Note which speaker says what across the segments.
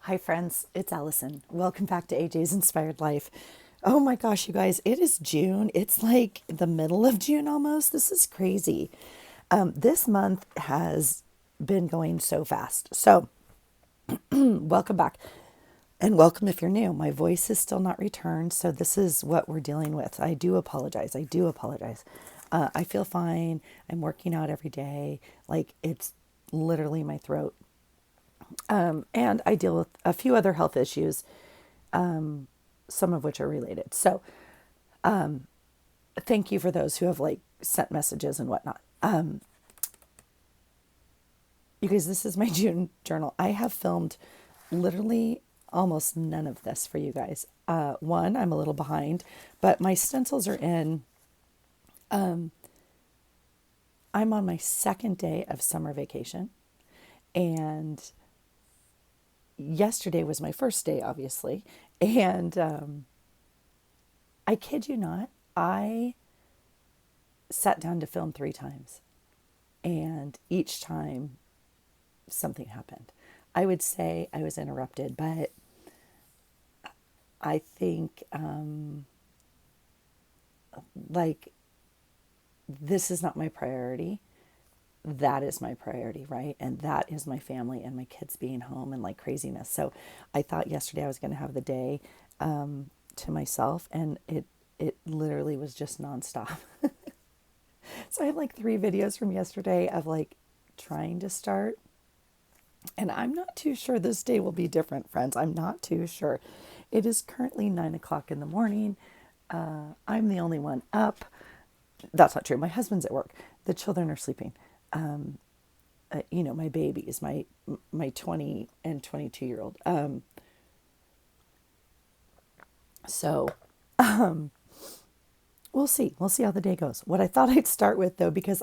Speaker 1: Hi, friends. It's Allison. Welcome back to AJ's Inspired Life. Oh my gosh, you guys, it is June. It's like the middle of June almost. This is crazy. This month has been going so fast. So, welcome back. And welcome if you're new. My voice is still not returned. So, this is what we're dealing with. I do apologize. I do apologize. I feel fine. I'm working out every day. Like, it's literally my throat. And I deal with a few other health issues, some of which are related. So thank you for those who have like sent messages and whatnot. You guys, this is my June journal. I have filmed literally almost none of this for you guys. One, I'm a little behind, but my stencils are in. I'm on my second day of summer vacation, and yesterday was my first day, obviously. And I kid you not, I sat down to film 3 times, and each time something happened. I would say I was interrupted, but I think like this is not my priority. That is my priority, right? And that is my family and my kids being home and like craziness. So I thought yesterday I was going to have the day to myself, and it literally was just nonstop. So I have like 3 videos from yesterday of like trying to start. And I'm not too sure this day will be different, friends. I'm not too sure. It is currently 9 o'clock in the morning. I'm the only one up. That's not true. My husband's at work. The children are sleeping. My babies, my 20 and 22-year-old. So we'll see. We'll see how the day goes. What I thought I'd start with, though, because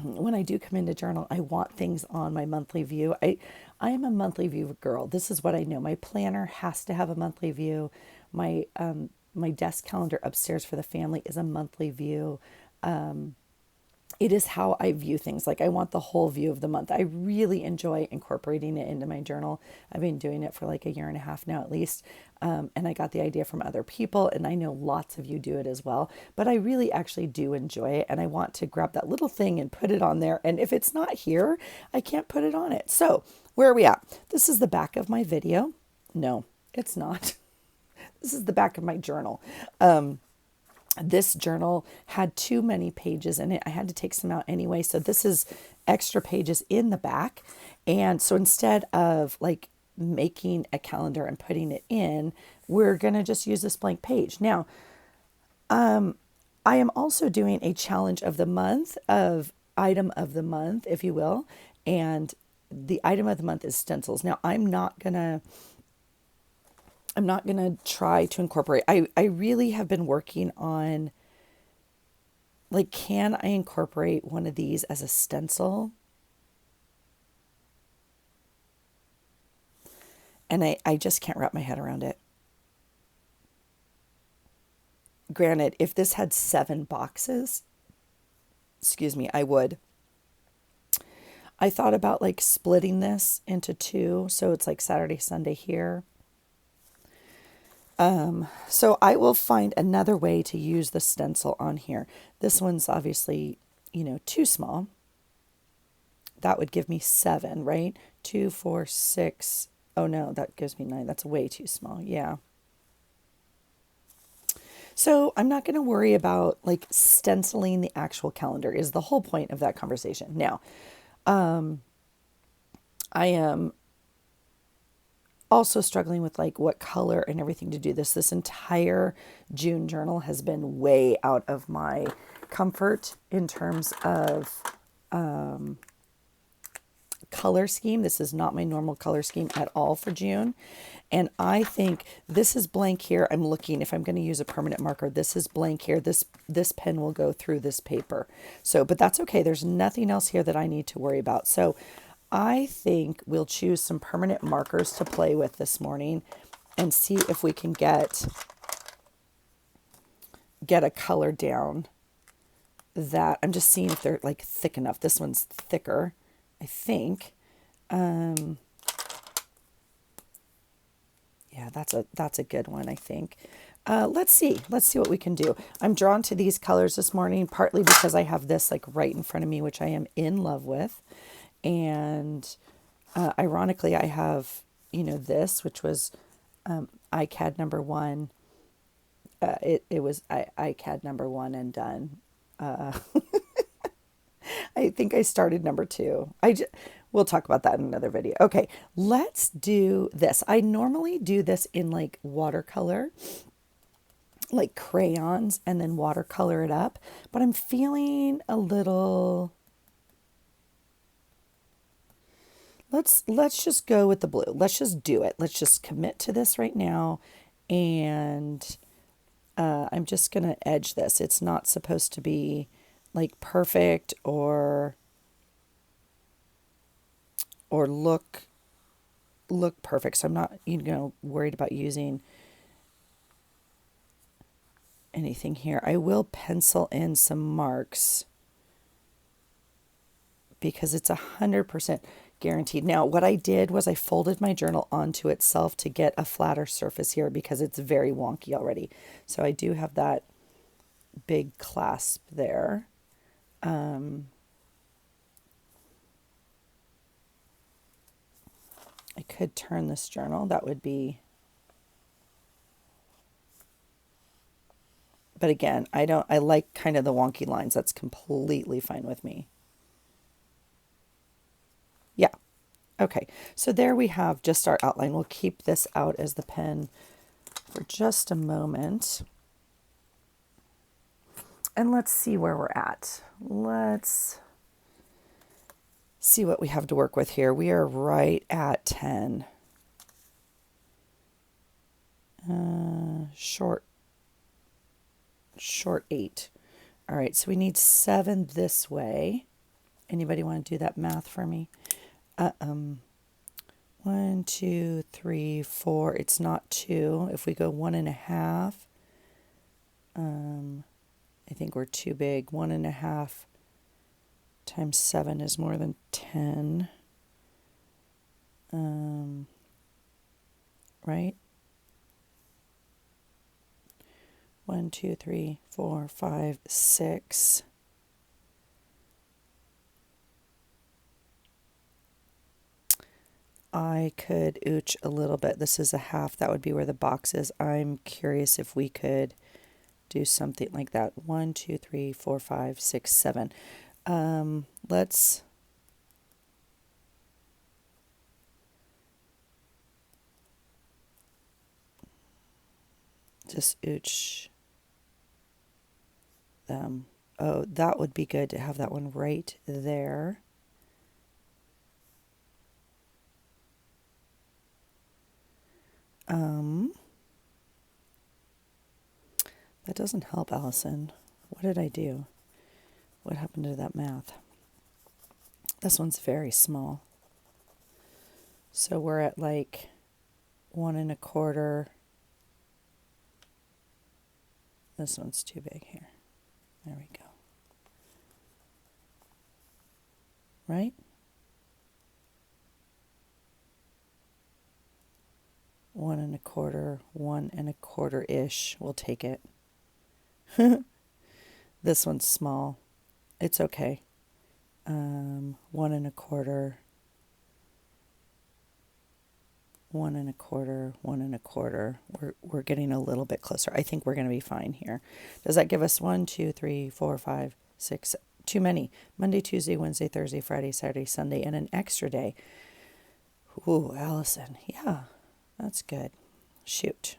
Speaker 1: when I do come into journal, I want things on my monthly view. I am a monthly view girl. This is what I know. My planner has to have a monthly view. My desk calendar upstairs for the family is a monthly view. It is how I view things. Like I want the whole view of the month. I really enjoy incorporating it into my journal. I've been doing it for like 1.5 years now at least. And I got the idea from other people, and I know lots of you do it as well. But I really actually do enjoy it, and I want to grab that little thing and put it on there. And if it's not here, I can't put it on it. So where are we at? This is the back of my video. No, it's not. This is the back of my journal. This journal had too many pages in it. I had to take some out anyway. So this is extra pages in the back. And so instead of like making a calendar and putting it in, we're going to just use this blank page. Now, I am also doing a challenge of the month, of item of the month, if you will. And the item of the month is stencils. Now, I'm not gonna try to incorporate. I really have been working on like, can I incorporate one of these as a stencil? And I just can't wrap my head around it. Granted, if this had 7 boxes, excuse me, I would. I thought about like splitting this into 2, so it's like Saturday, Sunday here. So I will find another way to use the stencil on here. This one's obviously, too small. That would give me 7, right? 2, 4, 6. Oh no, that gives me 9. That's way too small. Yeah. So I'm not going to worry about like stenciling the actual calendar is the whole point of that conversation. Now, I am also struggling with like what color and everything to do this. This entire June journal has been way out of my comfort in terms of color scheme. This is not my normal color scheme at all for June. And I think this is blank here. I'm looking if I'm going to use a permanent marker. This is blank here. This pen will go through this paper. So, but that's okay. There's nothing else here that I need to worry about. So I think we'll choose some permanent markers to play with this morning and see if we can get a color down that I'm just seeing if they're like thick enough. This one's thicker, I think. that's a good one, I think. Let's see what we can do. I'm drawn to these colors this morning, partly because I have this like right in front of me, which I am in love with. And ironically, I have, this, which was ICAD number one. It was ICAD number one and done. I think I started number two. We'll talk about that in another video. Okay, let's do this. I normally do this in like watercolor, like crayons, and then watercolor it up. But I'm feeling a little. Let's just go with the blue. Let's just do it. Let's just commit to this right now, and I'm just gonna edge this. It's not supposed to be like perfect or look perfect. So I'm not, worried about using anything here. I will pencil in some marks because it's 100% guaranteed. Now, what I did was I folded my journal onto itself to get a flatter surface here because it's very wonky already. So I do have that big clasp there. I could turn this journal. That would be... But again, I like kind of the wonky lines. That's completely fine with me. Yeah. Okay. So there we have just our outline. We'll keep this out as the pen for just a moment. And let's see where we're at. Let's see what we have to work with here. We are right at 10. Short 8. All right, so we need 7 this way. Anybody want to do that math for me? 1, 2, 3, 4. It's not 2. If we go 1.5, I think we're too big. 1.5 times 7 is more than 10. Right? 1, 2, 3, 4, 5, 6. I could ooch a little bit. This is a half. That would be where the box is. I'm curious if we could do something like that. 1, 2, 3, 4, 5, 6, 7. Let's just ooch them. Oh, that would be good to have that one right there. That doesn't help, Allison. What did I do? What happened to that math? This one's very small. So we're at like 1.25. This one's too big here. There we go. Right? 1.25, 1.25-ish. We'll take it. This one's small. It's okay. 1.25, 1.25, 1.25. We're getting a little bit closer. I think we're going to be fine here. Does that give us 1, 2, 3, 4, 5, 6? Too many. Monday, Tuesday, Wednesday, Thursday, Friday, Saturday, Sunday, and an extra day. Ooh, Allison. Yeah, that's good. Shoot.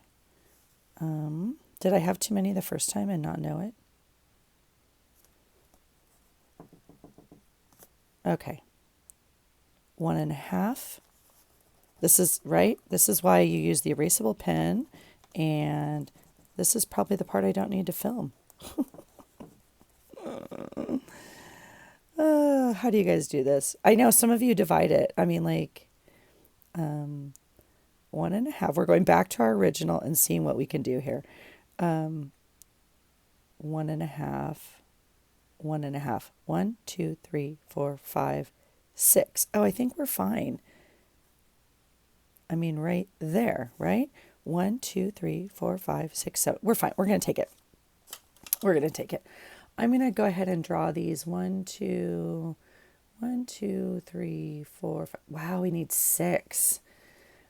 Speaker 1: Did I have too many the first time and not know it? Okay. 1.5. This is right. This is why you use the erasable pen. And this is probably the part I don't need to film. How do you guys do this? I know some of you divide it. I mean, like, 1.5. We're going back to our original and seeing what we can do here. 1.5. 1.5. 1, 2, 3, 4, 5, 6. Oh, I think we're fine. I mean, right there, right? 1, 2, 3, 4, 5, 6, 7. We're fine. We're going to take it. We're going to take it. I'm going to go ahead and draw these. 1, 2, 1, 2, 3, 4, 5. Wow, we need 6.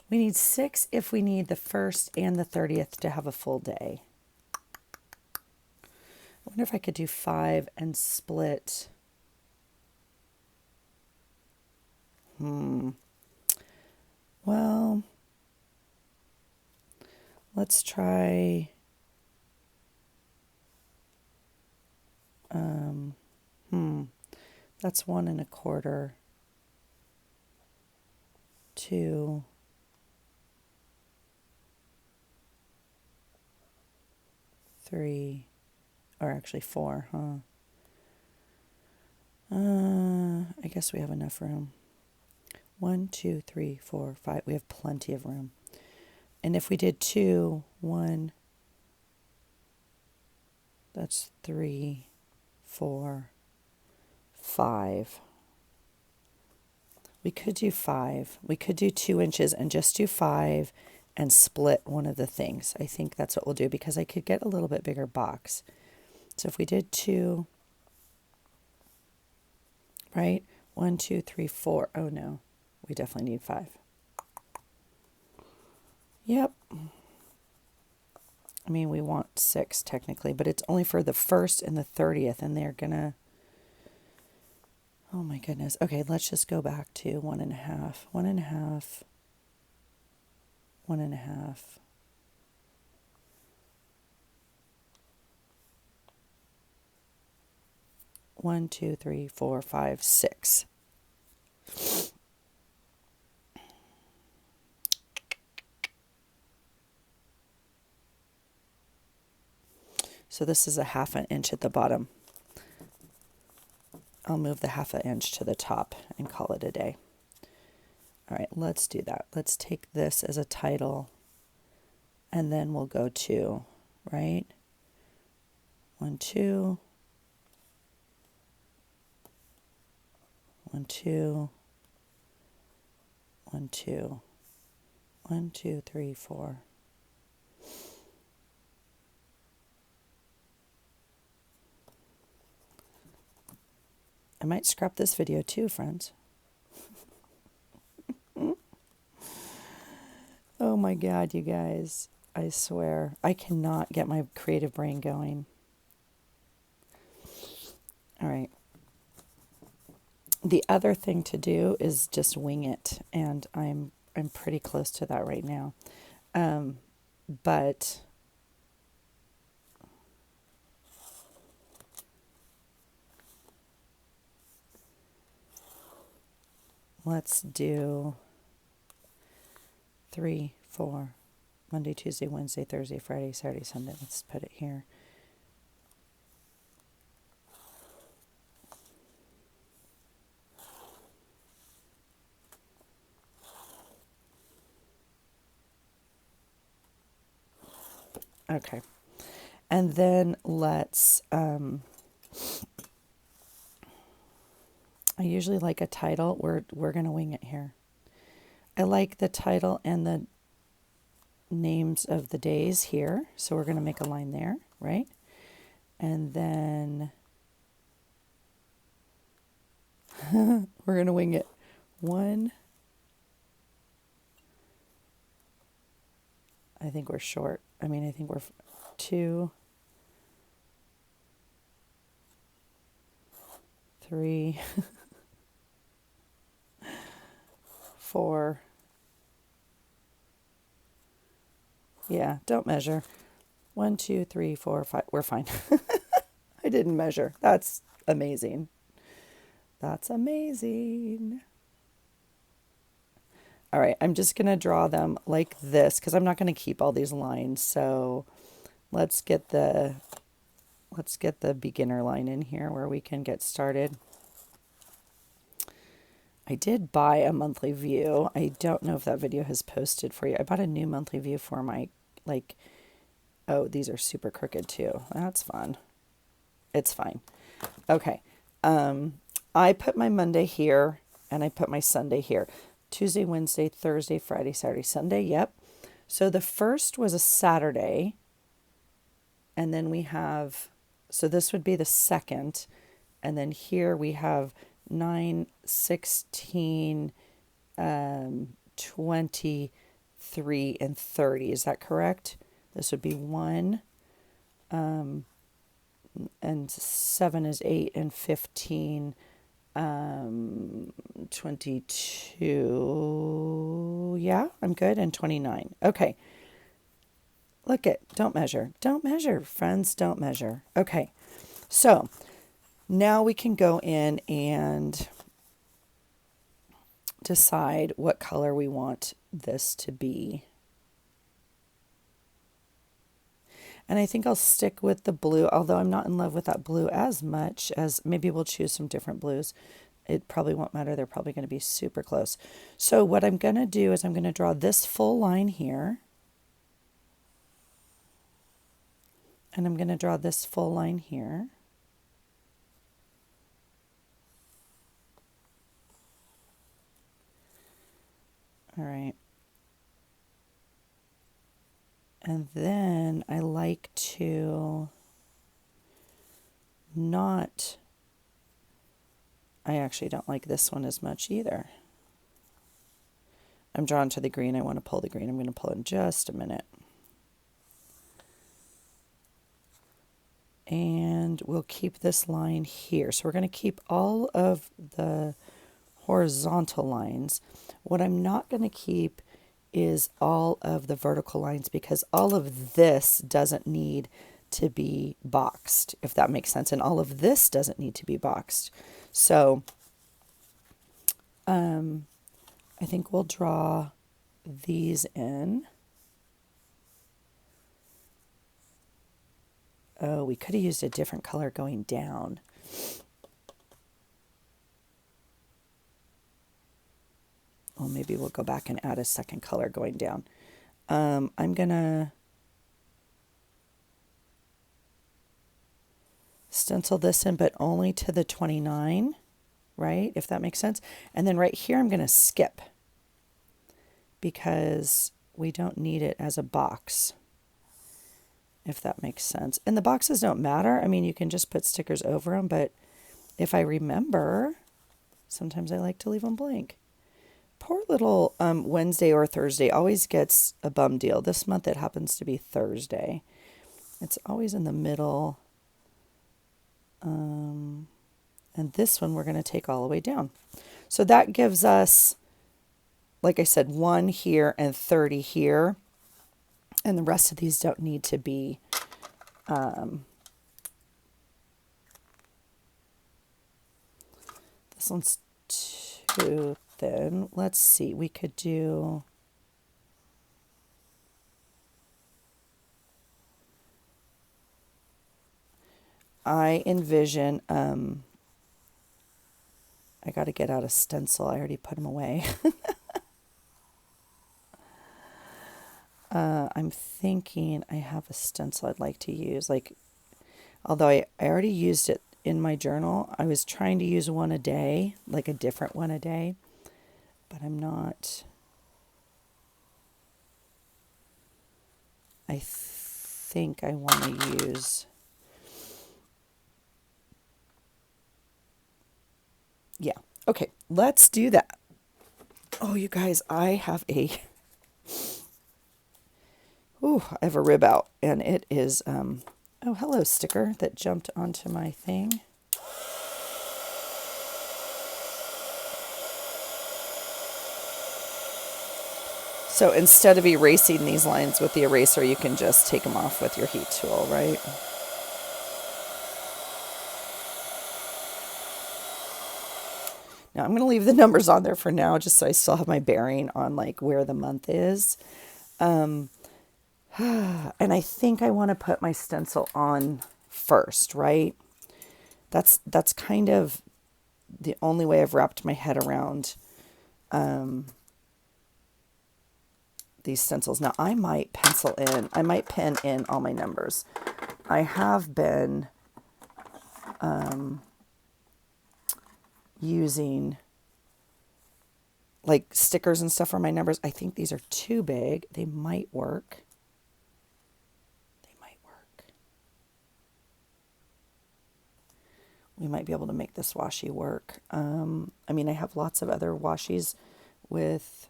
Speaker 1: We need 6 if we need the 1st and the 30th to have a full day. I wonder if I could do 5 and split. Well, let's try. That's 1 1/4. 2. 3, or actually 4, huh? I guess we have enough room. 1, 2, 3, 4, 5. We have plenty of room. And if we did 2, 1, that's 3, 4, 5. We could do 5. We could do 2 inches and just do 5 and split one of the things. I think that's what we'll do because I could get a little bit bigger box. So if we did 2, right? 1, 2, 3, 4. Oh no, we definitely need 5. Yep. I mean, we want 6 technically, but it's only for the 1st and the 30th, and they're gonna. Oh my goodness. Okay, let's just go back to 1 1/2, 1 1/2, 1 1/2. One, 2, 3, 4, 5, 6. So this is a 1/2 inch at the bottom. I'll move the 1/2 inch to the top and call it a day. All right, let's do that. Let's take this as a title, and then we'll go to, right? 1, 2. 1, 2. 1, 2. 1, 2, 3, 4. I might scrap this video too, friends. Oh my God, you guys. I swear, I cannot get my creative brain going. All right. The other thing to do is just wing it, and I'm pretty close to that right now. But let's do 3, 4, Monday, Tuesday, Wednesday, Thursday, Friday, Saturday, Sunday. Let's put it here. Okay. And then let's, I usually like a title. We're going to wing it here. I like the title and the names of the days here. So we're going to make a line there, right? And then we're going to wing it. 1. I think we're short. I mean, I think we're 2, 3, 4. Yeah, don't measure. 1, 2, 3, 4, 5. We're fine. I didn't measure. That's amazing. That's amazing. All right, I'm just going to draw them like this because I'm not going to keep all these lines. So let's get the beginner line in here where we can get started. I did buy a monthly view. I don't know if that video has posted for you. I bought a new monthly view for my, oh, these are super crooked too. That's fun. It's fine. Okay. I put my Monday here and I put my Sunday here. Tuesday, Wednesday, Thursday, Friday, Saturday, Sunday. Yep. So the first was a Saturday, and then we have, so this would be the second, and then here we have 9, 16, 23, and 30. Is that correct? This would be 1, and 7 is 8, and 15, 22. Yeah, I'm good. And 29. Okay. Look it. Don't measure. Don't measure, friends. Don't measure. Okay. So now we can go in and decide what color we want this to be. And I think I'll stick with the blue, although I'm not in love with that blue as much as maybe we'll choose some different blues. It probably won't matter. They're probably going to be super close. So what I'm going to do is I'm going to draw this full line here. And I'm going to draw this full line here. All right. And then I like to not, I actually don't like this one as much either. I'm drawn to the green. I want to pull the green. I'm going to pull in just a minute. And we'll keep this line here. So we're going to keep all of the horizontal lines. What I'm not going to keep is all of the vertical lines because all of this doesn't need to be boxed, if that makes sense. And all of this doesn't need to be boxed. So I think we'll draw these in. Oh, we could have used a different color going down. Well, maybe we'll go back and add a second color going down. I'm going to stencil this in, but only to the 29, right? If that makes sense. And then right here, I'm going to skip because we don't need it as a box, if that makes sense. And the boxes don't matter. I mean, you can just put stickers over them, but if I remember, sometimes I like to leave them blank. Poor little Wednesday or Thursday always gets a bum deal. This month it happens to be Thursday. It's always in the middle. And this one we're going to take all the way down. So that gives us, like I said, 1 here and 30 here. And the rest of these don't need to be this one's too thin. Let's see, we could do I envision I got to get out a stencil. I already put them away. I'm thinking I have a stencil I'd like to use. Like, although I already used it in my journal, I was trying to use one a day, like a different one a day, but I'm not. I think I want to use. Yeah. Okay, let's do that. Oh, you guys, I have a rib out, and it is, oh, hello, sticker that jumped onto my thing. So instead of erasing these lines with the eraser, you can just take them off with your heat tool, right? Now I'm going to leave the numbers on there for now, just so I still have my bearing on like where the month is. And I think I want to put my stencil on first, right? That's kind of the only way I've wrapped my head around these stencils. Now I might pen in all my numbers. I have been using like stickers and stuff for my numbers. I think these are too big. They might work. They might work. We might be able to make this washi work. I mean, I have lots of other washies with,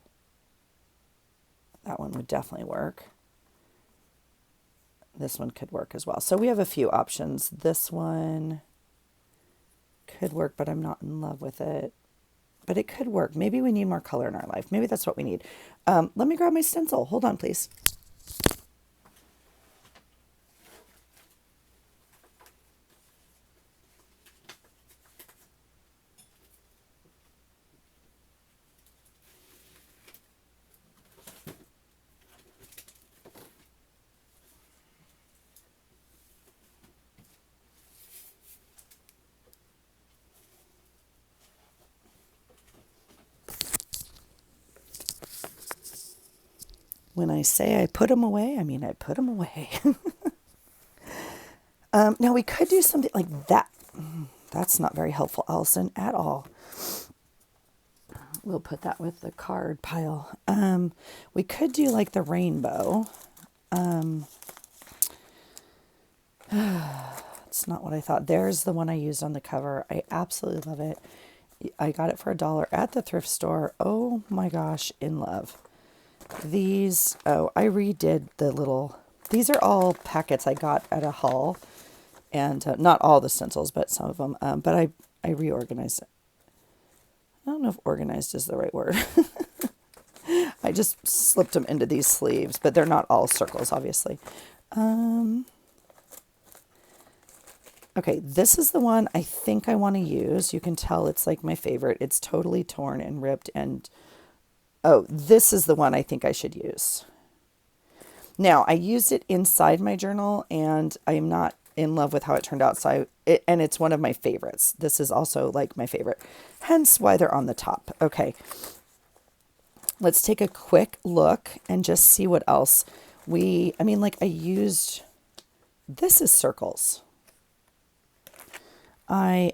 Speaker 1: that one would definitely work. This one could work as well. So we have a few options. This one could work, but I'm not in love with it. But it could work. Maybe we need more color in our life. Maybe that's what we need. Let me grab my stencil. Hold on, please. When I say I put them away, I mean I put them away. Now we could do something like that. That's not very helpful, Allison, at all. We'll put that with the card pile. We could do like the rainbow. It's not what I thought. There's the one I used on the cover. I absolutely love it. I got it for $1 at the thrift store. Oh my gosh, in love. These, oh, I redid the little, these are all packets I got at a haul, and not all the stencils, but some of them, but I reorganized it. I don't know if organized is the right word. I just slipped them into these sleeves, but they're not all circles, obviously. Okay, this is the one I think I want to use. You can tell it's like my favorite. It's totally torn and ripped, and oh, this is the one I think I should use. Now, I used it inside my journal, and I am not in love with how it turned out. So and it's one of my favorites. This is also like my favorite, hence why they're on the top. Okay, let's take a quick look and just see what else I mean, like I used, this is circles. The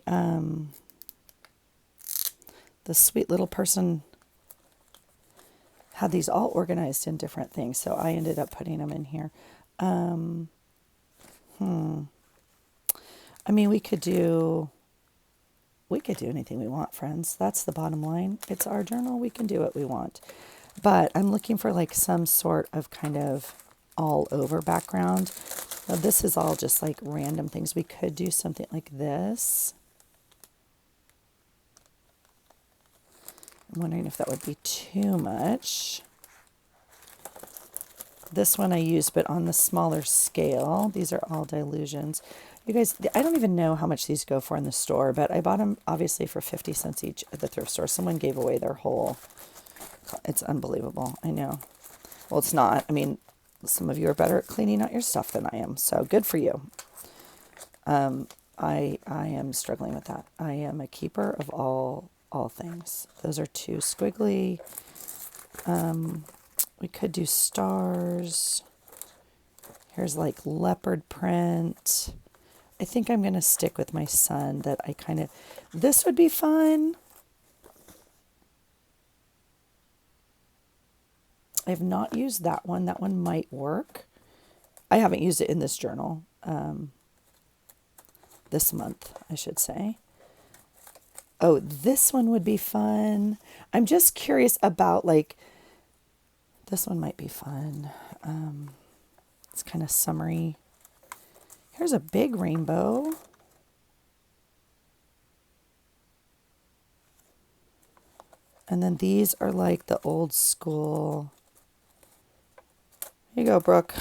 Speaker 1: sweet little person had these all organized in different things, so I ended up putting them in here. I mean, we could do anything we want, friends. That's the bottom line. It's our journal. We can do what we want. But I'm looking for like some sort of kind of all over background. Now, this is all just like random things. We could do something like this. I'm wondering if that would be too much. This one I used, but on the smaller scale. These are all Dilutions. You guys, I don't even know how much these go for in the store, but I bought them obviously for 50 cents each at the thrift store. Someone gave away their whole. It's unbelievable. I know. Well, it's not. I mean, some of you are better at cleaning out your stuff than I am, so good for you. I am struggling with that. I am a keeper of all things. Those are too squiggly. We could do stars. Here's like leopard print. I think I'm going to stick with my son that I kind of, this would be fun. I have not used that one. That one might work. I haven't used it in this journal. This month, I should say. Oh, this one would be fun. I'm just curious about like, this one might be fun. It's kind of summery. Here's a big rainbow. And then these are like the old school. Here you go, Brooke.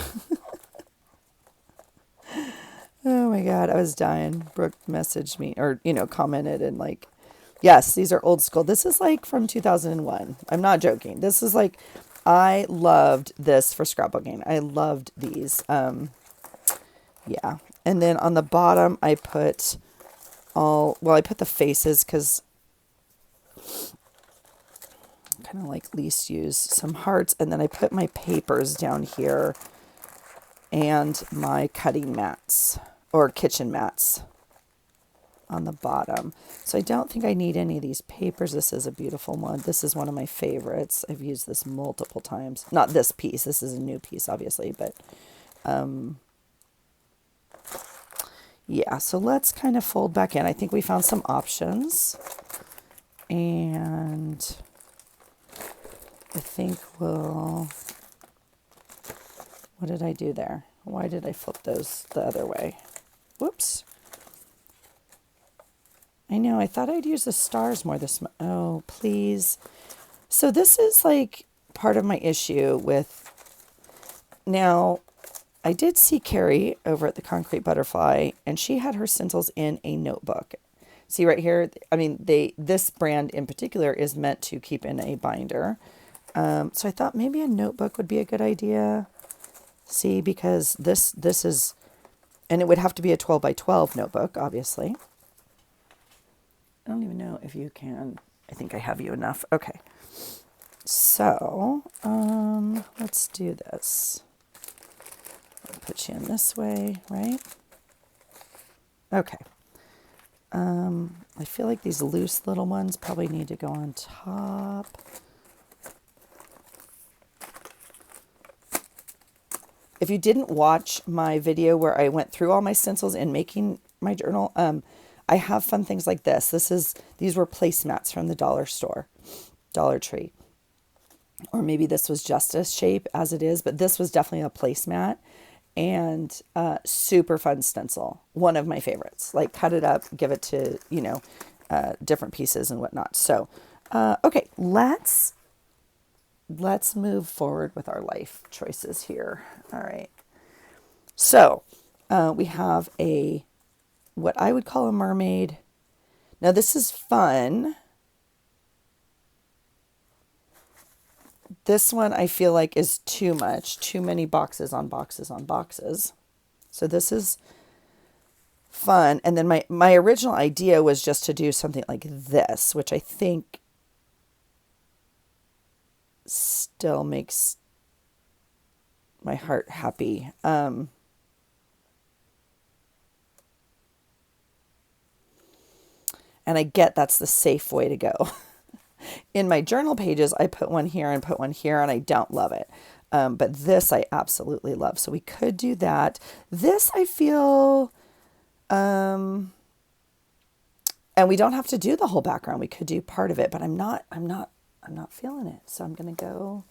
Speaker 1: Oh my God, I was dying. Brooke messaged me or, commented and like, yes, these are old school. This is like from 2001. I'm not joking. This is like, I loved this for scrapbooking. I loved these. Yeah. And then on the bottom, I put I put the faces because kind of like least used, some hearts. And then I put my papers down here and my cutting mats or kitchen mats. on the bottom. So I don't think I need any of these papers. This is a beautiful one. This is one of my favorites. I've used this multiple times. Not this piece. This is a new piece, obviously, but yeah, so let's kind of fold back in. I think we found some options. And I think we'll... What did I do there? Why did I flip those the other way? Whoops. I know, I thought I'd use the stars more this month. Oh, please. So this is like part of my issue with... Now, I did see Carrie over at the Concrete Butterfly, and she had her stencils in a notebook. See right here? I mean, this brand in particular is meant to keep in a binder. So I thought maybe a notebook would be a good idea. See, because this is... And it would have to be a 12 by 12 notebook, obviously. I don't even know if you can. I think I have you enough. Okay. So, let's do this. I'll put you in this way, right? Okay. I feel like these loose little ones probably need to go on top. If you didn't watch my video where I went through all my stencils in making my journal, I have fun things like this. These were placemats from the dollar store, Dollar Tree. Or maybe this was just a shape as it is, but this was definitely a placemat and super fun stencil. One of my favorites. Like cut it up, give it to, different pieces and whatnot. So, okay, let's move forward with our life choices here. All right. So, we have what I would call a mermaid. Now this is fun. This one I feel like is too much, too many boxes on boxes on boxes. So this is fun. And then my original idea was just to do something like this, which I think still makes my heart happy. And I get that's the safe way to go. In my journal pages, I put one here and put one here, and I don't love it. But this I absolutely love. So we could do that. This I feel, and we don't have to do the whole background. We could do part of it, but I'm not feeling it. So I'm going to go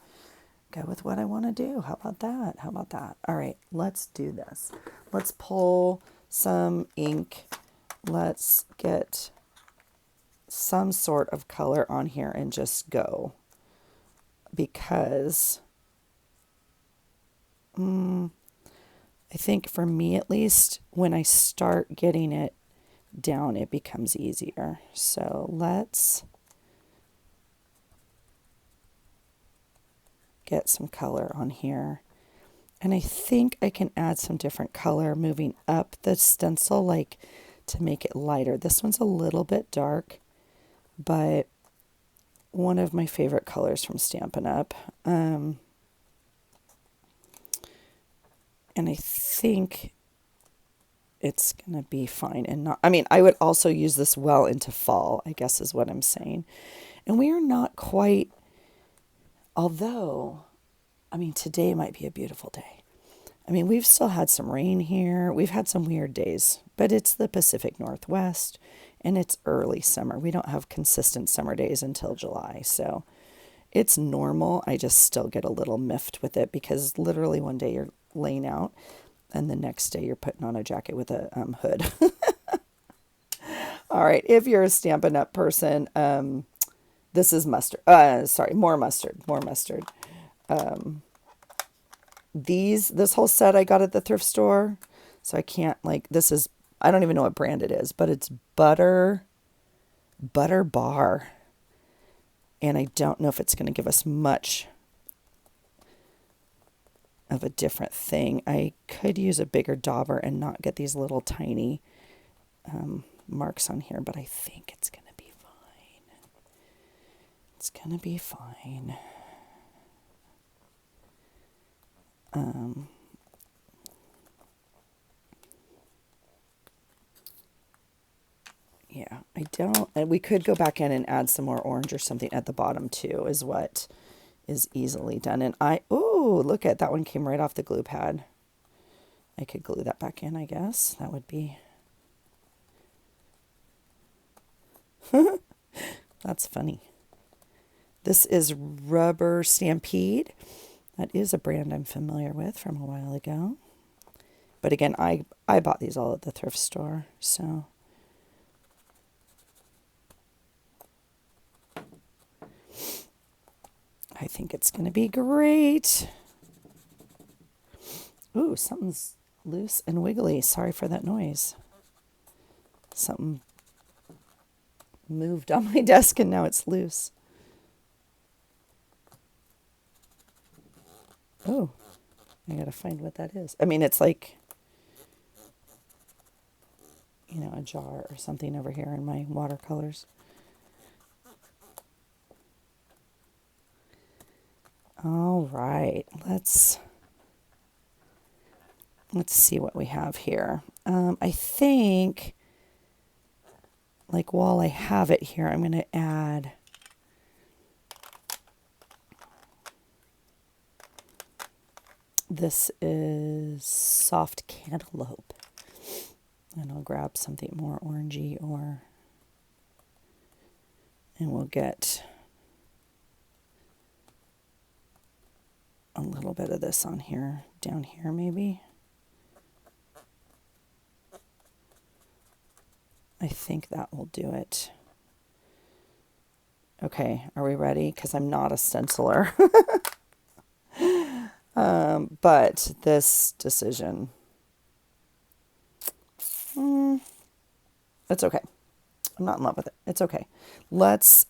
Speaker 1: with what I want to do. How about that? All right, let's do this. Let's pull some ink. Let's get some sort of color on here and just go, because I think for me at least, when I start getting it down, it becomes easier. So let's get some color on here. And I think I can add some different color moving up the stencil, like to make it lighter. This one's a little bit dark, but one of my favorite colors from Stampin' Up. And I think it's going to be fine. And not, I mean, I would also use this well into fall, I guess is what I'm saying. And we are not quite, although, I mean, today might be a beautiful day. I mean, we've still had some rain here. We've had some weird days, but it's the Pacific Northwest and it's early summer. We don't have consistent summer days until July. So it's normal. I just still get a little miffed with it because literally one day you're laying out and the next day you're putting on a jacket with a hood. All right. If you're a Stampin' Up person, this is mustard. More mustard. This whole set I got at the thrift store. So I can't I don't even know what brand it is, but it's Butter Bar. And I don't know if it's going to give us much of a different thing. I could use a bigger dauber and not get these little tiny marks on here, but I think it's going to be fine. It's going to be fine. don't, and we could go back in and add some more orange or something at the bottom too, is what is easily done. And oh, look at that one, came right off the glue pad. I could glue that back in, I guess. That would be, that's funny. This is Rubber Stampede. That is a brand I'm familiar with from a while ago. But again, I bought these all at the thrift store, so. I think it's going to be great. Ooh, something's loose and wiggly. Sorry for that noise. Something moved on my desk and now it's loose. Oh, I gotta find what that is. I mean, it's like, you know, a jar or something over here in my watercolors. All right, let's see what we have here. I think, like, while I have it here, I'm going to add this is Soft Cantaloupe. And I'll grab something more orangey and we'll get a little bit of this on here, down here maybe. I think that will do it. Okay, are we ready? Because I'm not a stenciler. But this decision, it's okay. I'm not in love with it. It's okay. Let's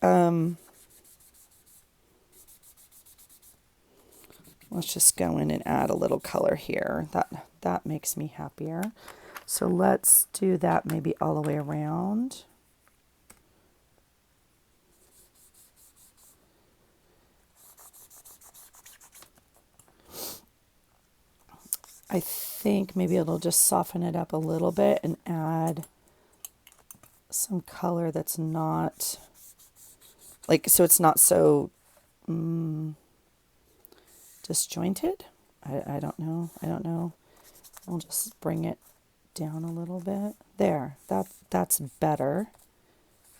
Speaker 1: just go in and add a little color here. That makes me happier. So let's do that maybe all the way around. I think maybe it'll just soften it up a little bit and add some color that's not, like, so it's not so disjointed. I don't know. I'll just bring it down a little bit. There, that's better.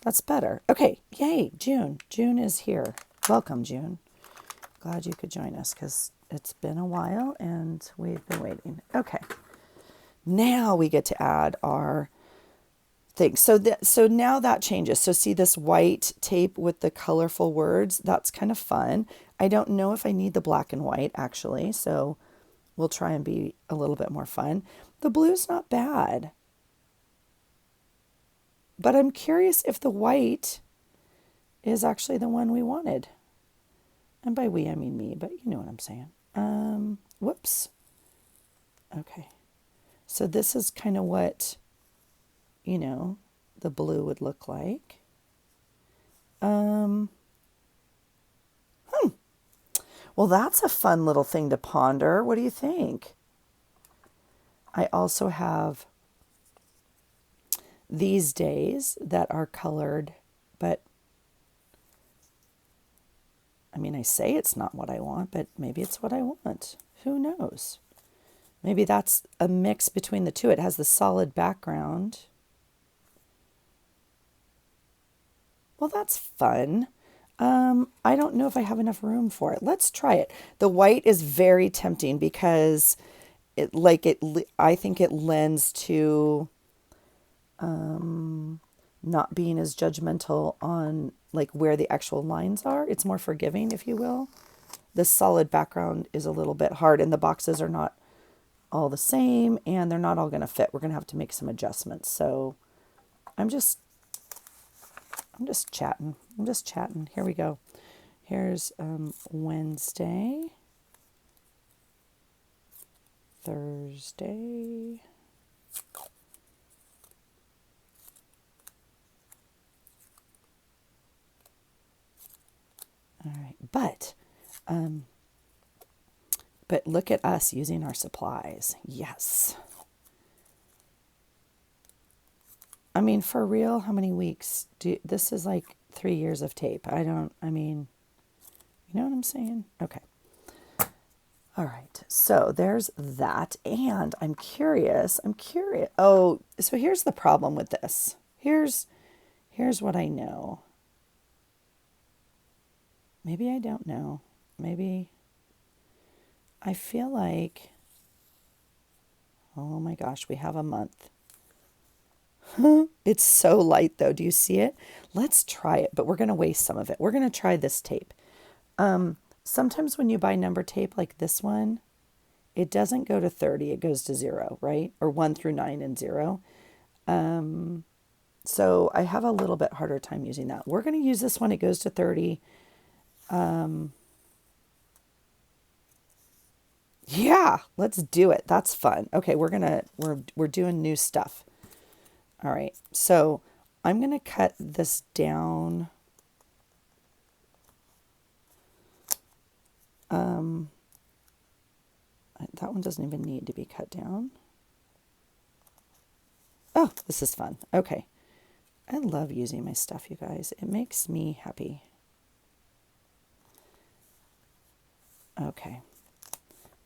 Speaker 1: That's better. Okay, yay, June. June is here. Welcome, June. Glad you could join us because it's been a while and we've been waiting. Okay, now we get to add our thing. So now that changes. So see this white tape with the colorful words? That's kind of fun. I don't know if I need the black and white actually, so we'll try and be a little bit more fun. The blue's not bad, but I'm curious if the white is actually the one we wanted. And by we, I mean me, but you know what I'm saying. Whoops. Okay. So this is kind of what, you know, the blue would look like. Well, that's a fun little thing to ponder. What do you think? I also have these days that are colored, but I mean, I say it's not what I want, but maybe it's what I want. Who knows? Maybe that's a mix between the two. It has the solid background. Well, that's fun. I don't know if I have enough room for it. Let's try it. The white is very tempting because I think it lends to not being as judgmental on like where the actual lines are. It's more forgiving, if you will. The solid background is a little bit hard and the boxes are not all the same and they're not all going to fit. We're going to have to make some adjustments. So I'm just chatting. Here we go. Here's Wednesday, Thursday, all right, but look at us using our supplies. Yes. I mean, for real, how many weeks this is like 3 years of tape. I mean, you know what I'm saying? Okay. All right. So there's that. And I'm curious. Oh, so here's the problem with this. Here's what I know. Maybe I don't know. Maybe I feel like, oh my gosh, we have a month. It's so light though. Do you see it? Let's try it, but we're going to waste some of it. We're going to try this tape. Sometimes when you buy number tape like this one, it doesn't go to 30, it goes to 0, right? Or 1 through 9 and 0. So I have a little bit harder time using that. We're going to use this one. It goes to 30. Yeah, let's do it. That's fun. Okay, we're doing new stuff. All right. So I'm going to cut this down. That one doesn't even need to be cut down. Oh, this is fun. Okay. I love using my stuff, you guys. It makes me happy. Okay.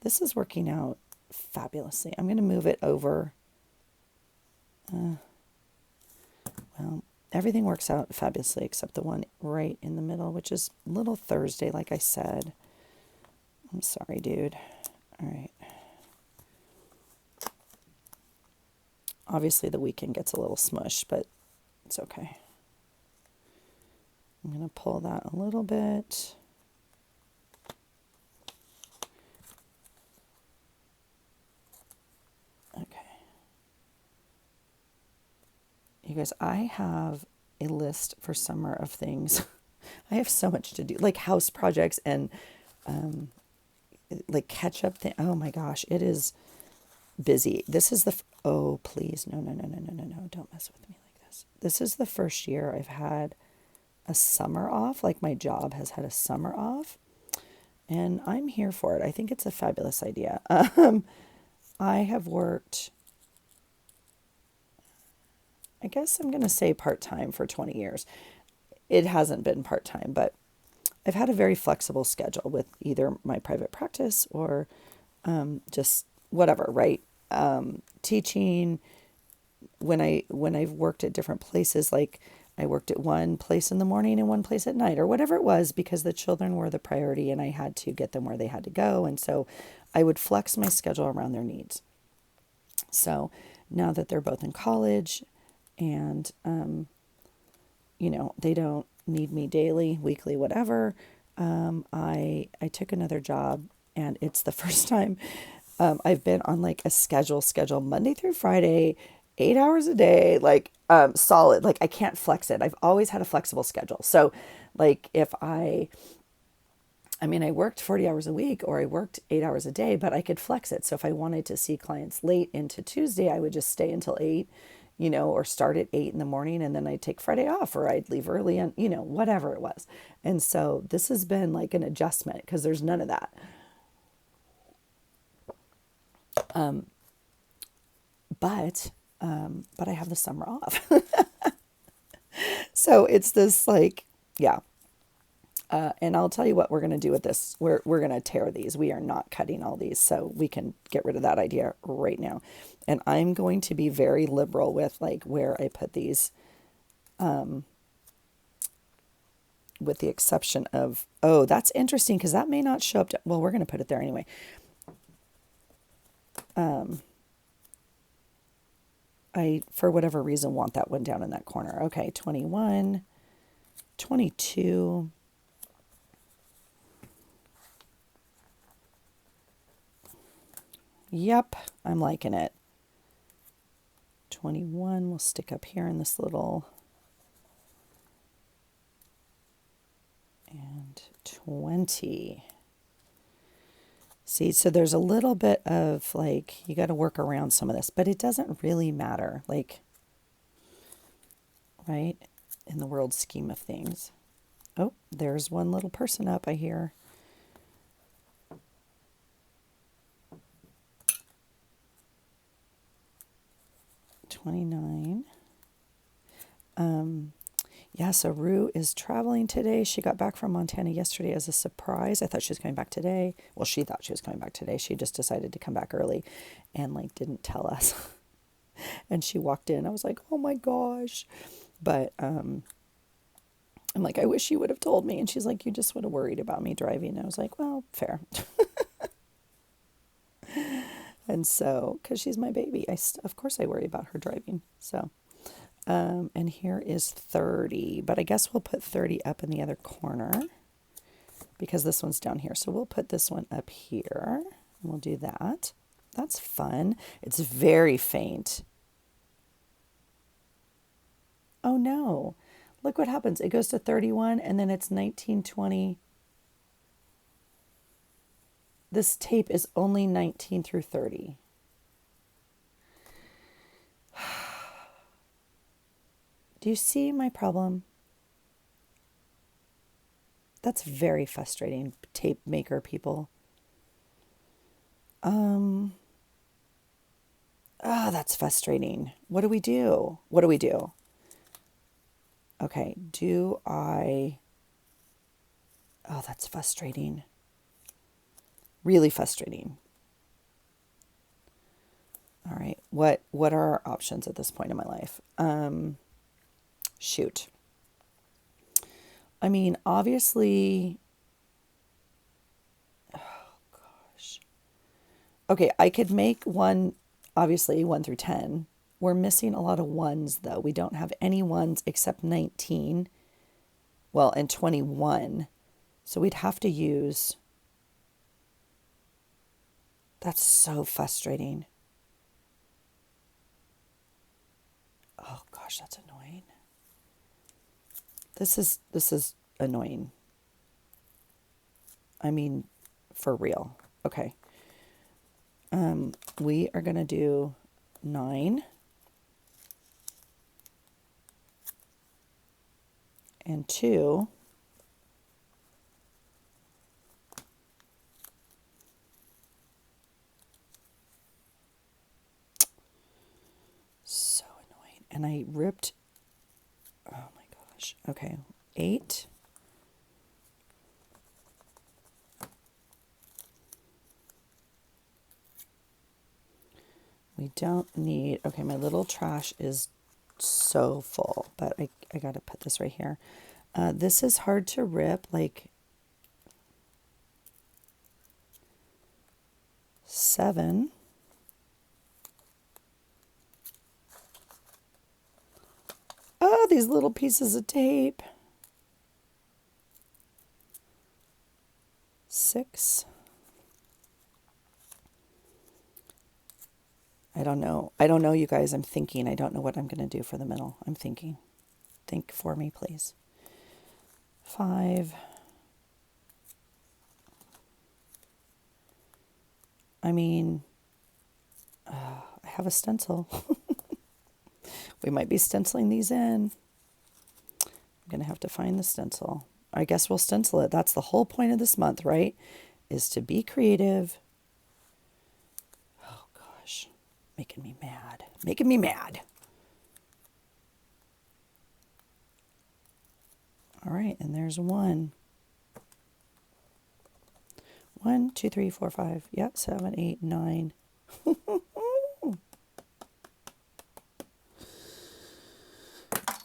Speaker 1: This is working out fabulously. I'm going to move it over. Well, everything works out fabulously except the one right in the middle, which is Little Thursday, like I said. I'm sorry, dude. All right. Obviously, the weekend gets a little smush, but it's okay. I'm going to pull that a little bit. Okay. You guys, I have a list for summer of things. I have so much to do, like house projects and like catch up thing. Oh my gosh, it is busy. This is oh, please. No, no, no, no, no, no, no. Don't mess with me like this. This is the first year I've had a summer off. Like my job has had a summer off. And I'm here for it. I think it's a fabulous idea. I have worked, I guess I'm going to say part-time for 20 years. It hasn't been part-time, but I've had a very flexible schedule with either my private practice or just whatever, right? Teaching, when I've worked at different places, like I worked at one place in the morning and one place at night or whatever it was, because the children were the priority and I had to get them where they had to go. And so I would flex my schedule around their needs. So now that they're both in college and, they don't need me daily, weekly, whatever, I took another job and it's the first time I've been on like a schedule Monday through Friday, 8 hours a day, like solid. Like I can't flex it. I've always had a flexible schedule. So like if I worked 40 hours a week or I worked 8 hours a day, but I could flex it. So if I wanted to see clients late into Tuesday, I would just stay until 8, or start at 8 in the morning and then I'd take Friday off or I'd leave early and, whatever it was. And so this has been like an adjustment because there's none of that. But I have the summer off. So it's this like, yeah. And I'll tell you what we're going to do with this. We're going to tear these. We are not cutting all these, so we can get rid of that idea right now. And I'm going to be very liberal with like where I put these, with the exception of, oh, that's interesting because that may not show up to, well, we're going to put it there anyway. I, for whatever reason, want that one down in that corner. Okay, 21, 22. Yep, I'm liking it. 21 will stick up here in this little, and 20. See, so there's a little bit of like, you got to work around some of this, but it doesn't really matter, like, right, in the world scheme of things. Oh, there's one little person up, I hear. $29. Yeah, so Rue is traveling today. She got back from Montana yesterday as a surprise. I thought she was coming back today. Well, she thought she was coming back today. She just decided to come back early and like didn't tell us. And she walked in. I was like, "Oh my gosh." But I'm like, "I wish you would have told me." And she's like, "You just would have worried about me driving." And I was like, "Well, fair." And so, because she's my baby, of course I worry about her driving. So, and here is 30, but I guess we'll put 30 up in the other corner because this one's down here. So we'll put this one up here and we'll do that. That's fun. It's very faint. Oh no, look what happens. It goes to 31 and then it's 1920. This tape is only 19 through 30. Do you see my problem? That's very frustrating, tape maker people. That's frustrating. What do we do? What do we do? Okay, oh, that's frustrating. Really frustrating. All right, what are our options at this point in my life? Shoot. I mean, obviously, gosh. Okay, I could make one, obviously, 1 through 10. We're missing a lot of ones, though. We don't have any ones except 19. Well, and 21. So we'd have to use. That's so frustrating. Oh gosh, that's annoying. This is annoying. I mean, for real. Okay. We are going to do 9 and 2. So annoying. And I ripped, oh my gosh. Okay. 8. We don't need, okay, my little trash is so full, but I got to put this right here. This is hard to rip, like 7. Oh, these little pieces of tape. 6. I don't know. I don't know, you guys. I'm thinking. I don't know what I'm going to do for the middle. I'm thinking. Think for me, please. 5. I mean, I have a stencil. We might be stenciling these in. I'm going to have to find the stencil. I guess we'll stencil it. That's the whole point of this month, right? Is to be creative. Oh, gosh. Making me mad. Making me mad. All right, and there's 1. 1, 2, 3, 4, 5. Yep, 7, 8, 9.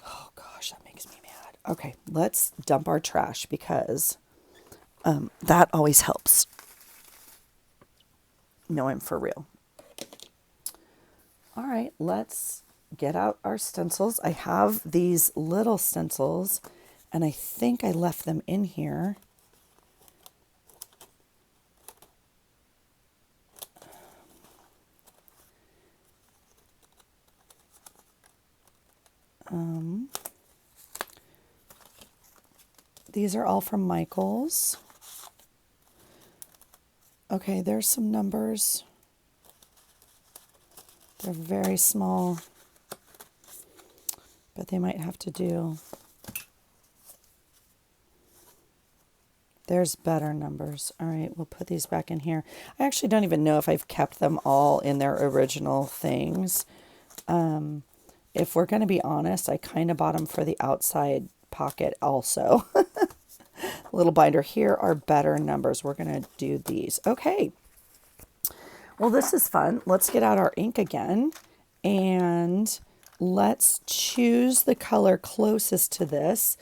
Speaker 1: Oh gosh, that makes me mad. Okay, let's dump our trash because that always helps. No, I'm for real. All right, let's get out our stencils. I have these little stencils, and I think I left them in here. These are all from Michael's. Okay, there's some numbers. They're very small, but they might have to do. There's better numbers. All right, we'll put these back in here. I actually don't even know if I've kept them all in their original things. if we're going to be honest, I kind of bought them for the outside pocket also. Little binder. Here are better numbers. We're going to do these. Okay. Well, this is fun. Let's get out our ink again and let's choose the color closest to this.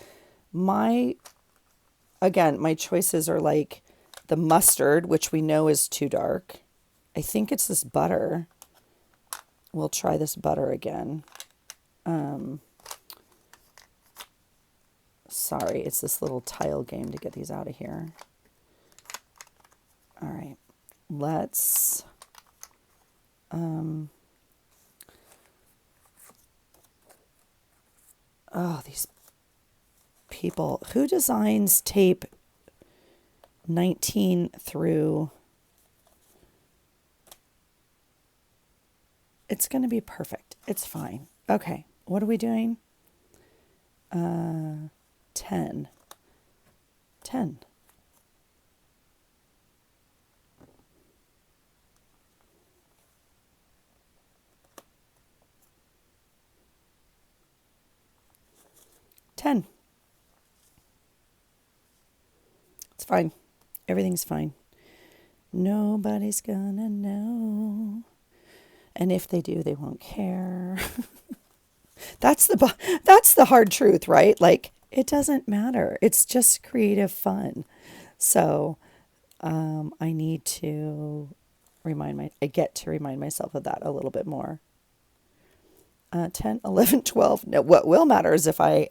Speaker 1: Again, my choices are like the mustard, which we know is too dark. I think it's this butter. We'll try this butter again. Sorry, it's this little tile game to get these out of here. All right, let's... oh, these people. Who designs tape 19 through... It's going to be perfect. It's fine. Okay, what are we doing? 10. 10. It's fine. Everything's fine. Nobody's gonna know. And if they do, they won't care. That's the hard truth, right? Like, it doesn't matter. It's just creative fun. So I need to I get to remind myself of that a little bit more. 10, 11, 12. No, what will matter is if I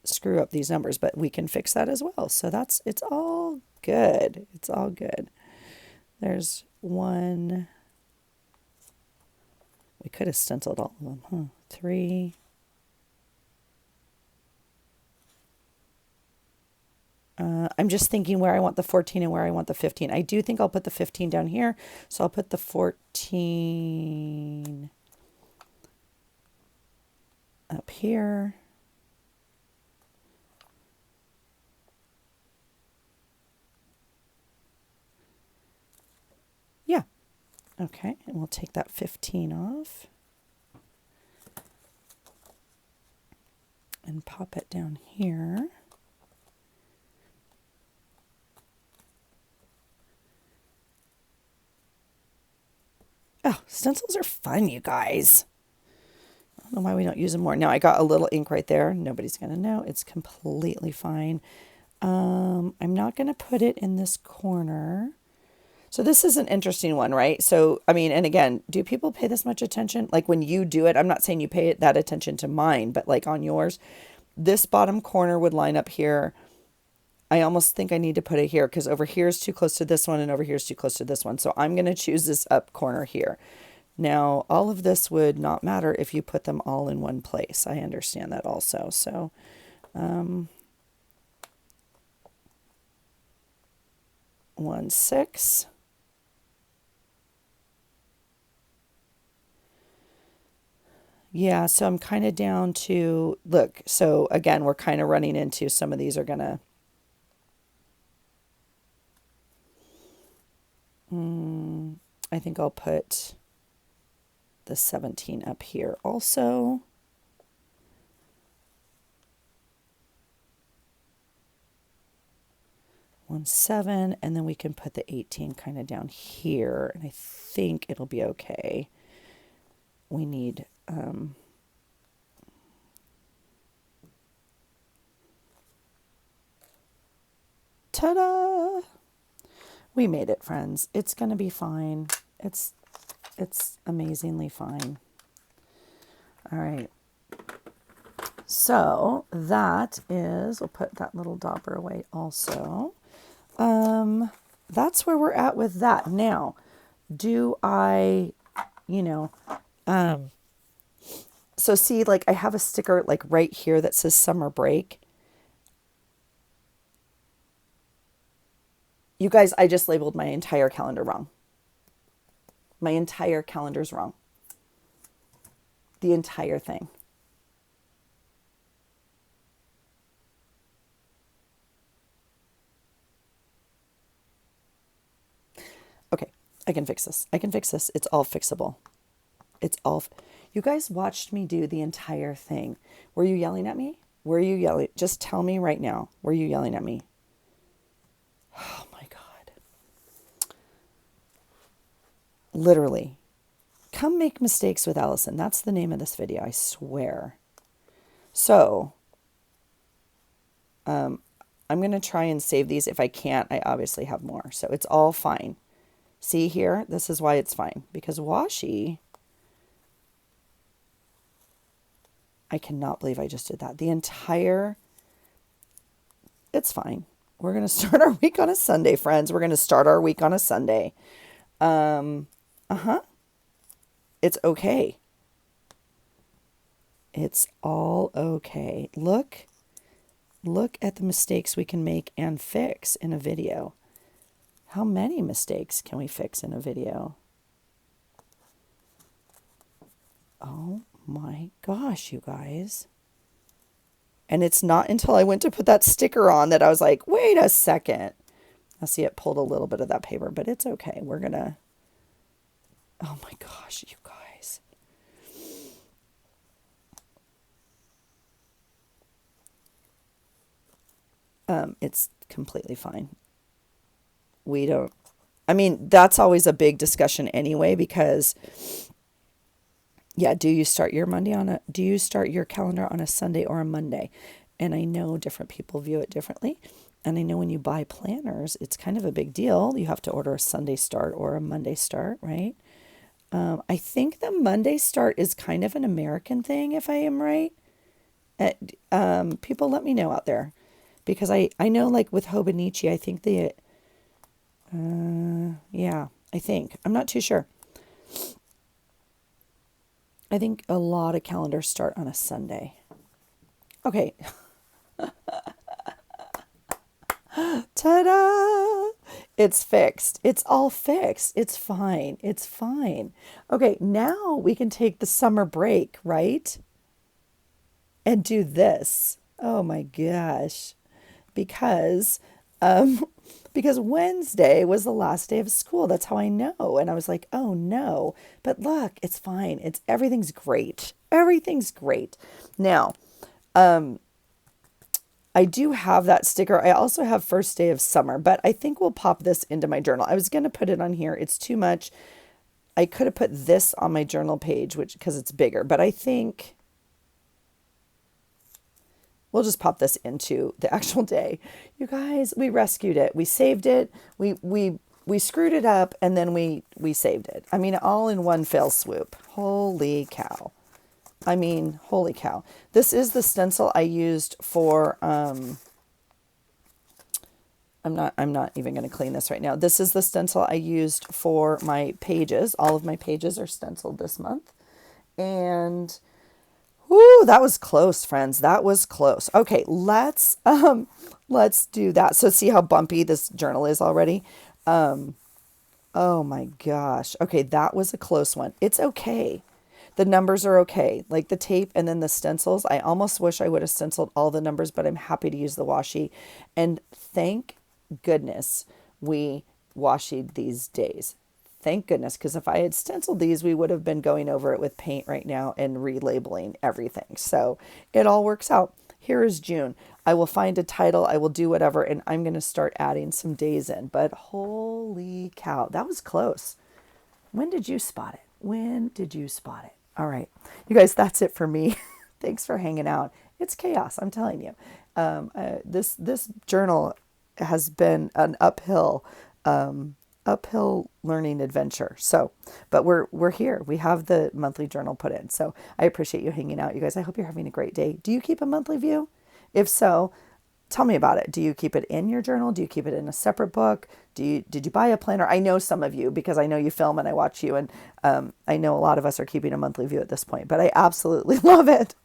Speaker 1: screw up these numbers, but we can fix that as well. So it's all good. It's all good. There's one. We could have stenciled all of them, huh? 3. I'm just thinking where I want the 14 and where I want the 15. I do think I'll put the 15 down here. So I'll put the 14 up here. Yeah. Okay, and we'll take that 15 off and pop it down here. Oh, stencils are fun, you guys. I don't know why we don't use them more. Now, I got a little ink right there. Nobody's going to know. It's completely fine. I'm not going to put it in this corner. So this is an interesting one, right? So, I mean, and again, do people pay this much attention? Like when you do it, I'm not saying you pay that attention to mine, but like on yours, this bottom corner would line up here. I almost think I need to put it here because over here is too close to this one and over here is too close to this one. So I'm going to choose this up corner here. Now, all of this would not matter if you put them all in one place. I understand that also. So, 1, 6. Yeah, so I'm kind of down to, look, so again, we're kind of running into some of these are going to, I think I'll put the 17 up here also. One 7, and then we can put the 18 kind of down here, and I think it'll be okay. We need ta-da! We made it, friends. It's going to be fine. It's amazingly fine. All right. So that is, we'll put that little dauber away also. That's where we're at with that. Now, do I, so see, like I have a sticker like right here that says summer break. You guys, I just labeled my entire calendar wrong. My entire calendar's wrong. The entire thing. Okay, I can fix this. It's all fixable. It's all, you guys watched me do the entire thing. Were you yelling at me? Were you yelling? Just tell me right now. Were you yelling at me? Oh my God. Literally. Come make mistakes with Allison. That's the name of this video, I swear. So, I'm going to try and save these. If I can't, I obviously have more. So it's all fine. See here? This is why it's fine. Because washi, I cannot believe I just did that. It's fine. We're going to start our week on a Sunday, friends. We're going to start our week on a Sunday. It's okay. It's all okay. Look at the mistakes we can make and fix in a video. How many mistakes can we fix in a video? Oh my gosh, you guys. And it's not until I went to put that sticker on that I was like, wait a second. I see it pulled a little bit of that paper, but it's okay. We're going to, oh my gosh, you guys. It's completely fine. That's always a big discussion anyway, because yeah, do you start your calendar on a Sunday or a Monday? And I know different people view it differently. And I know when you buy planners, it's kind of a big deal. You have to order a Sunday start or a Monday start, right? I think the Monday start is kind of an American thing, if I am right. People let me know out there. Because I know, like with Hobonichi, I think I think. I'm not too sure. I think a lot of calendars start on a Sunday. Okay. Ta-da! It's fixed. It's all fixed. It's fine. It's fine. Okay, now we can take the summer break, right? And do this. Oh my gosh. Because Wednesday was the last day of school. That's how I know. And I was like, oh no. But look, it's fine. Everything's great. Everything's great. Now, I do have that sticker. I also have first day of summer, but I think we'll pop this into my journal. I was going to put it on here. It's too much. I could have put this on my journal page, because it's bigger, but I think we'll just pop this into the actual day. You guys, we rescued it. We saved it. We screwed it up, and then we saved it. I mean, all in one fell swoop. Holy cow. Holy cow. This is the stencil I used for, I'm not even going to clean this right now. This is the stencil I used for my pages. All of my pages are stenciled this month. And whoo, that was close, friends. That was close. Okay, let's do that. So see how bumpy this journal is already? Oh my gosh. Okay, that was a close one. It's okay. The numbers are okay. Like the tape and then the stencils. I almost wish I would have stenciled all the numbers, but I'm happy to use the washi. And thank goodness we washied these days. Thank goodness, because if I had stenciled these, we would have been going over it with paint right now and relabeling everything. So it all works out. Here is June. I will find a title. I will do whatever, and I'm going to start adding some days in. But holy cow, that was close. When did you spot it? When did you spot it? All right. You guys, that's it for me. Thanks for hanging out. It's chaos, I'm telling you. This journal has been an uphill learning adventure. So, but we're here. We have the monthly journal put in. So I appreciate you hanging out, you guys. I hope you're having a great day. Do you keep a monthly view? If so, tell me about it. Do you keep it in your journal? Do you keep it in a separate book? Did you buy a planner? I know some of you, because I know you film and I watch you, and I know a lot of us are keeping a monthly view at this point, but I absolutely love it.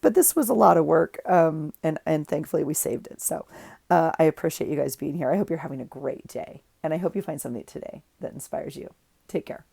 Speaker 1: But this was a lot of work, and thankfully we saved it. So I appreciate you guys being here. I hope you're having a great day, and I hope you find something today that inspires you. Take care.